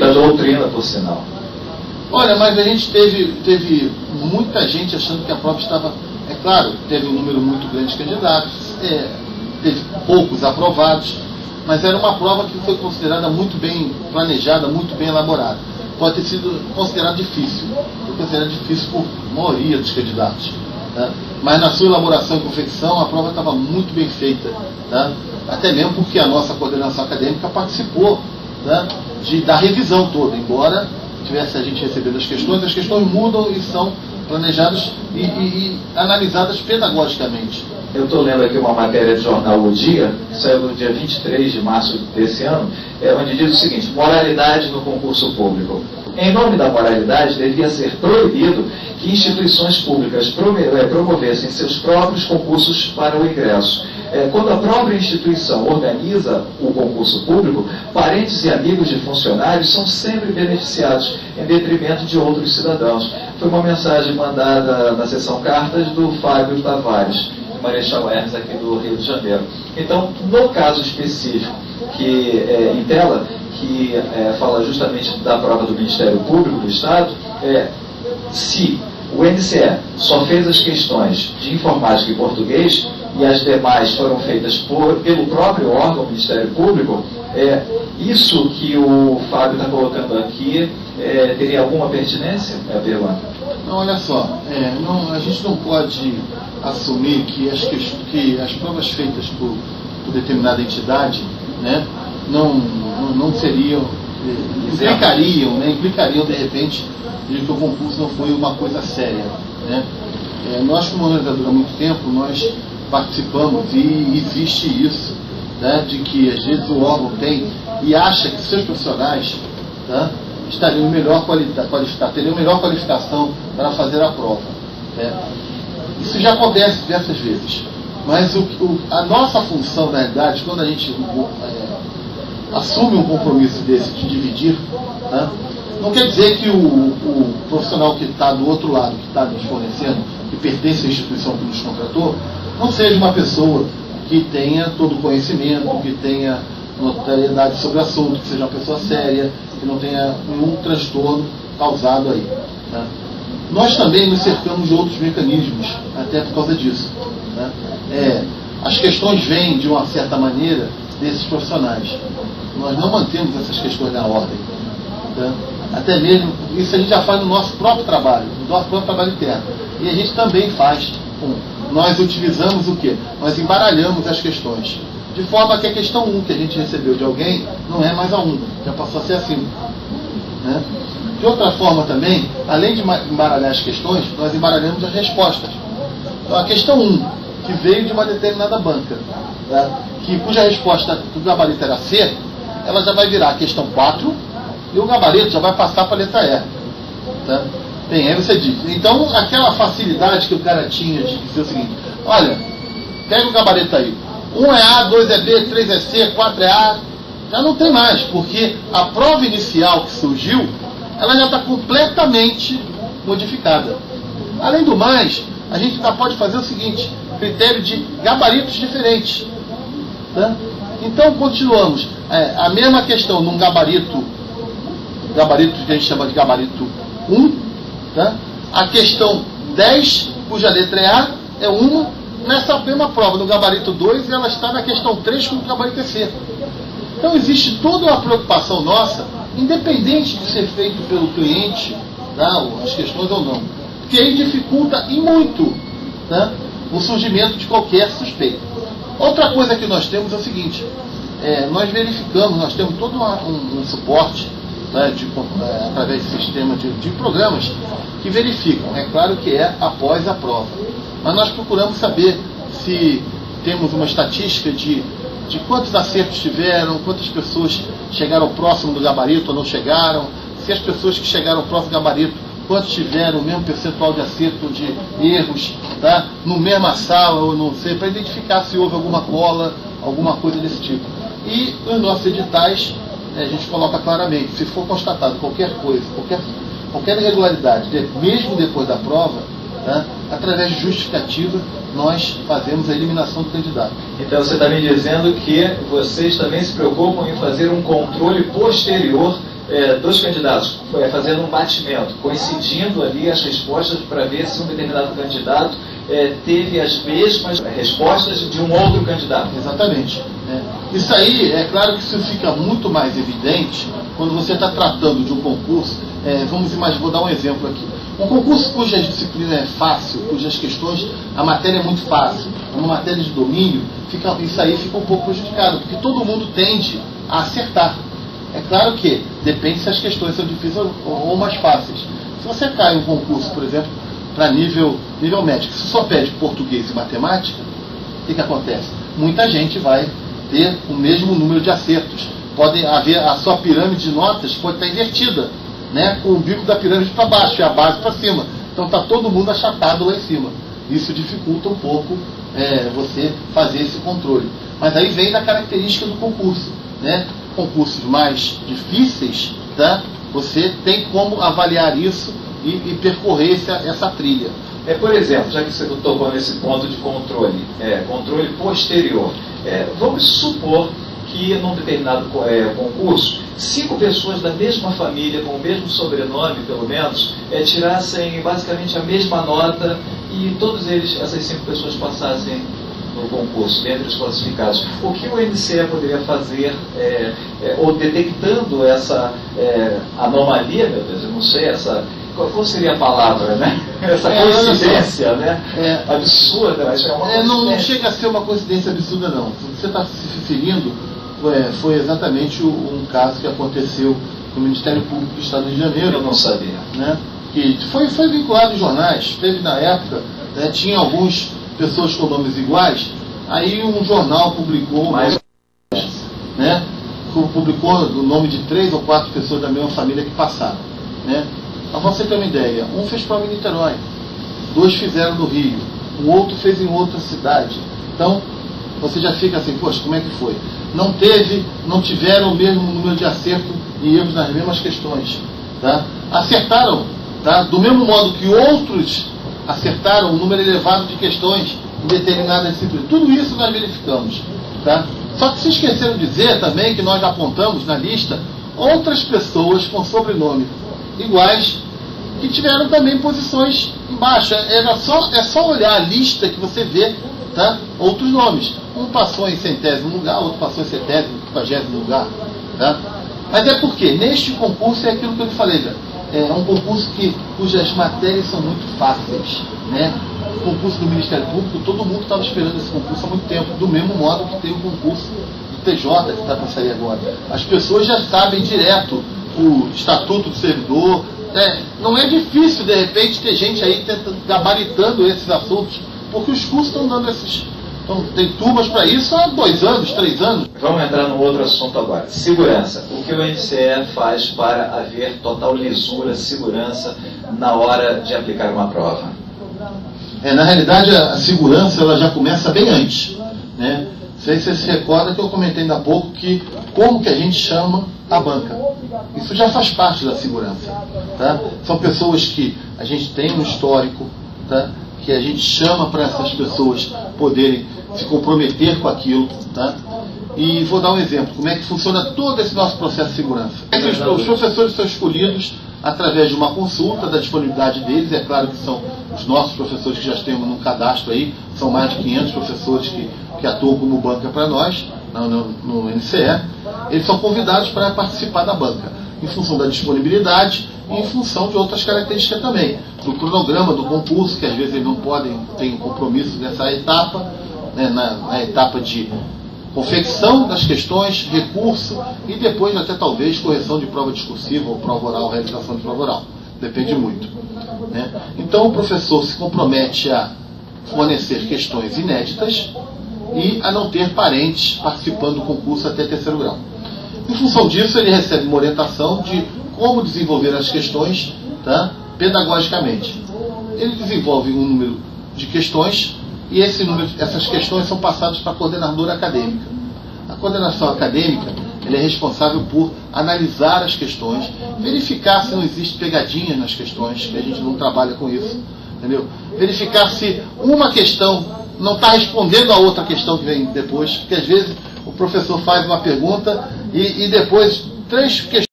da doutrina, por sinal. Olha, mas a gente teve muita gente achando que a prova estava... É claro, teve um número muito grande de candidatos, teve poucos aprovados, mas era uma prova que foi considerada muito bem planejada, muito bem elaborada. Pode ter sido considerado difícil, foi considerado difícil por maioria dos candidatos. Tá? Mas na sua elaboração e confecção, a prova estava muito bem feita. Tá? Até mesmo porque a nossa coordenação acadêmica participou, tá, da revisão toda, embora tivesse a gente recebendo as questões mudam e são planejadas e analisadas pedagogicamente. Eu estou lendo aqui uma matéria do jornal O Dia, que saiu no dia 23 de março desse ano, onde diz o seguinte: moralidade no concurso público. Em nome da moralidade, devia ser proibido que instituições públicas promovessem seus próprios concursos para o ingresso. Quando a própria instituição organiza o concurso público, parentes e amigos de funcionários são sempre beneficiados, em detrimento de outros cidadãos. Foi uma mensagem mandada na sessão cartas do Fábio Tavares, Marechal Hermes, aqui do Rio de Janeiro. Então, no caso específico que em tela, que fala justamente da prova do Ministério Público do Estado, se o NCE só fez as questões de informática e português e as demais foram feitas pelo próprio órgão, o Ministério Público, isso que o Fábio está colocando aqui teria alguma pertinência? É a pergunta. Não, olha só, a gente não pode assumir que as provas feitas por determinada entidade, né, não seriam, implicariam de repente de que o concurso não foi uma coisa séria, né? Nós, como organizador há muito tempo, nós participamos e existe isso, né, de que às vezes o órgão tem e acha que seus profissionais, tá, teriam melhor qualificação para fazer a prova, né? Isso já acontece diversas vezes, mas a nossa função, na realidade, quando a gente assume um compromisso desse de dividir, né, não quer dizer que o profissional que está do outro lado, que está nos fornecendo, que pertence à instituição que nos contratou, não seja uma pessoa que tenha todo o conhecimento, que tenha notoriedade sobre o assunto, que seja uma pessoa séria, que não tenha nenhum transtorno causado aí, né? Nós também nos cercamos de outros mecanismos, até por causa disso, né? As questões vêm, de uma certa maneira, desses profissionais. Nós não mantemos essas questões na ordem, tá? Até mesmo, isso a gente já faz no nosso próprio trabalho, no nosso próprio trabalho interno. E a gente também faz, nós utilizamos o quê? Nós embaralhamos as questões. De forma que a questão 1 que a gente recebeu de alguém não é mais a 1, já passou a ser a 5. Né? De outra forma também, além de embaralhar as questões, nós embaralhamos as respostas. Então a questão 1, que veio de uma determinada banca, tá, cuja resposta do gabarito era C, ela já vai virar a questão 4, e o gabarito já vai passar para a letra E. Tá? Aí você diz. Então, aquela facilidade que o cara tinha de dizer o seguinte: olha, pega o gabarito aí. 1 é A, 2 é B, 3 é C, 4 é A. Já não tem mais, porque a prova inicial que surgiu, ela já está completamente modificada. Além do mais, a gente ainda pode fazer o seguinte: critério de gabaritos diferentes. Tá? Então, continuamos. A mesma questão num gabarito que a gente chama de gabarito 1, tá? A questão 10, cuja letra é A, é uma, nessa mesma prova, no gabarito 2, ela está na questão 3, com o gabarito é C. Então existe toda uma preocupação nossa, independente de ser feito pelo cliente, tá, as questões ou não, porque aí dificulta e muito, tá, o surgimento de qualquer suspeita. Outra coisa que nós temos é o seguinte: nós verificamos, nós temos todo um suporte, né, através de sistema de programas que verificam. É claro que é após a prova, mas nós procuramos saber se temos uma estatística de quantos acertos tiveram, quantas pessoas chegaram próximo do gabarito ou não chegaram, se as pessoas que chegaram próximo do gabarito, quantos tiveram o mesmo percentual de acerto de erros, tá, no mesma sala ou não sei, para identificar se houve alguma cola, alguma coisa desse tipo. E nos nossos editais a gente coloca claramente: se for constatado qualquer coisa, qualquer irregularidade, mesmo depois da prova, tá, através de justificativa, nós fazemos a eliminação do candidato. Então você está me dizendo que vocês também se preocupam em fazer um controle posterior dois candidatos fazendo um batimento, coincidindo ali as respostas para ver se um determinado candidato teve as mesmas respostas de um outro candidato. Exatamente. Isso aí, é claro que isso fica muito mais evidente quando você está tratando de um concurso. Vamos imaginar, vou dar um exemplo aqui. Um concurso cuja disciplina é fácil, cujas questões, a matéria é muito fácil, uma matéria de domínio, isso aí fica um pouco prejudicado, porque todo mundo tende a acertar. É claro que depende se as questões são difíceis ou mais fáceis. Se você cai em um concurso, por exemplo, para nível médio, se só pede português e matemática, o que acontece? Muita gente vai ter o mesmo número de acertos. Pode haver, a sua pirâmide de notas pode estar invertida, né, com o bico da pirâmide para baixo e a base para cima. Então está todo mundo achatado lá em cima. Isso dificulta um pouco você fazer esse controle. Mas aí vem da característica do concurso, né? Concursos mais difíceis, tá? Você tem como avaliar isso e percorrer essa trilha. Por exemplo, já que você tocou nesse ponto de controle, controle posterior, vamos supor que num determinado concurso, 5 pessoas da mesma família, com o mesmo sobrenome, pelo menos, tirassem basicamente a mesma nota e todos eles, essas 5 pessoas, passassem no concurso, dentre os classificados. O que o NCE poderia fazer, ou detectando essa anomalia, meu Deus, eu não sei, qual seria a palavra, né? Essa coincidência, né? Absurda, mas é uma coincidência. Não chega a ser uma coincidência absurda, não. O que você está se referindo foi exatamente um caso que aconteceu no Ministério Público do Estado do Rio de Janeiro. Eu não sabia. Né? Que foi vinculado em jornais, teve na época, tinha algumas pessoas com nomes iguais, aí um jornal publicou, né? Publicou o nome de 3 ou 4 pessoas da mesma família que passaram. Né? Para você ter uma ideia, um fez prova em Niterói, 2 fizeram no Rio, o outro fez em outra cidade. Então, você já fica assim, poxa, como é que foi? Não tiveram o mesmo número de acerto e erros nas mesmas questões. Tá? Acertaram, tá? Do mesmo modo que outros acertaram um número elevado de questões em determinadas disciplinas. Tudo isso nós verificamos. Tá? Só que se esqueceram de dizer também que nós apontamos na lista outras pessoas com sobrenome iguais que tiveram também posições embaixo. É só olhar a lista que você vê, tá? Outros nomes. Um passou em 100º lugar, outro passou em 70º, 50º lugar. Tá? Mas é porque neste concurso é aquilo que eu lhe falei, é um concurso cujas matérias são muito fáceis. Né? O concurso do Ministério Público, todo mundo estava esperando esse concurso há muito tempo, do mesmo modo que tem o concurso do TJ que está para sair agora. As pessoas já sabem direto o Estatuto do Servidor. Não é difícil, de repente, ter gente aí gabaritando esses assuntos, porque os cursos estão dando esses... Então, tem turmas para isso há 2 anos, 3 anos. Vamos entrar num outro assunto agora. Segurança. O que o NCE faz para haver total lisura, segurança na hora de aplicar uma prova? Na realidade, a segurança ela já começa bem antes. Né? Não sei se você se recorda que eu comentei ainda há pouco como que a gente chama a banca. Isso já faz parte da segurança. Tá? São pessoas que a gente tem um histórico, tá? Que a gente chama para essas pessoas poderem se comprometer com aquilo. Tá? E vou dar um exemplo, como é que funciona todo esse nosso processo de segurança. Os professores são escolhidos através de uma consulta da disponibilidade deles. É claro que são os nossos professores que já temos no cadastro aí, são mais de 500 professores que atuam como banca para nós, no NCE. Eles são convidados para participar da banca, em função da disponibilidade e em função de outras características também. Do cronograma do concurso, que às vezes eles não podem ter um compromisso nessa etapa, né, na etapa de confecção das questões, recurso e depois até talvez correção de prova discursiva ou prova oral, realização de prova oral. Depende muito. Né? Então o professor se compromete a fornecer questões inéditas e a não ter parentes participando do concurso até 3º grau. Em função disso, ele recebe uma orientação de como desenvolver as questões, tá, pedagogicamente. Ele desenvolve um número de questões e essas questões são passadas para a coordenadora acadêmica. A coordenação acadêmica ela é responsável por analisar as questões, verificar se não existe pegadinhas nas questões, que a gente não trabalha com isso, entendeu? Verificar se uma questão não está respondendo a outra questão que vem depois, porque às vezes o professor faz uma pergunta e depois 3 questões